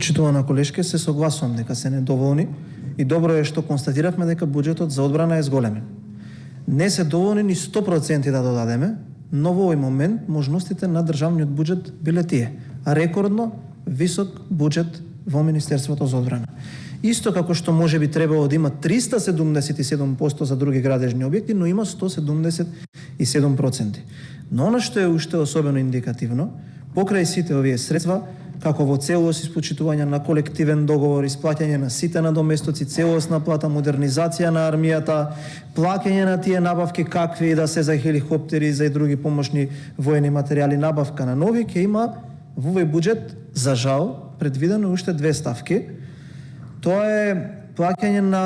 Почитувана колешке, се согласувам дека се недоволни и добро е што констатиравме дека буџетот за одбрана е зголемен. Не се доволни ни 100% да додадеме, но во овој момент можностите на државниот буџет биле тие. Рекордно висок буџет во Министерството за одбрана. Исто како што може би требало да има 377% за други градежни објекти, но има 177%. Но она што е уште особено индикативно, покрај сите овие средства, како во целост испочитување на колективен договор, исплаќање на сите надоместоци, целосна плата, модернизација на армијата, плаќање на тие набавки какви и да се за хеликоптери и за други помошни воени материјали, набавка на нови, ќе има во овој буџет, за жал, предвидено уште две ставки. Тоа е плаќање на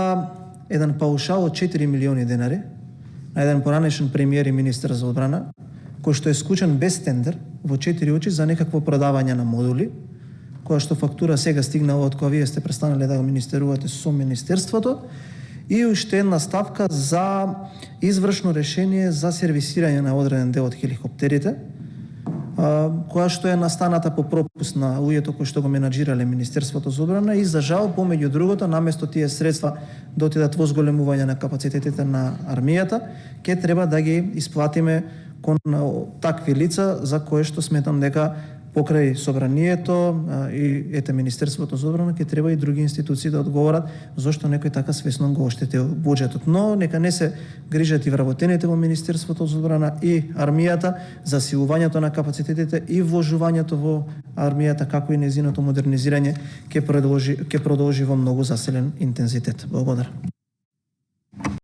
еден паушал од 4 милиони денари на еден поранешен премиер и министер за одбрана, кој што е скучен без тендер во 4 очи за некакво продавање на модули, која што фактура сега стигнала од кога вие сте престанале да го министерувате со Министерството, и уште една ставка за извршно решение за сервисирање на одреден дел од хеликоптерите, која што е настаната по пропуст на луѓето кои што го менаџирале Министерството за одбрана и за жал, помеѓу другото, наместо тие средства да отидат во зголемување на капацитетите на армијата, ќе треба да ги исплатиме кон такви лица за кое што сметам дека покрај собранието и Министерството за одбрана ќе треба и други институции да одговорат зошто некој така свесно го оштетил буџетот. Но нека не се грижат и вработените во Министерството за одбрана и армијата за силувањето на капацитетите и вложувањето во армијата, како и нејзиното модернизирање ќе продолжи во многу заселен интензитет. Благодарам.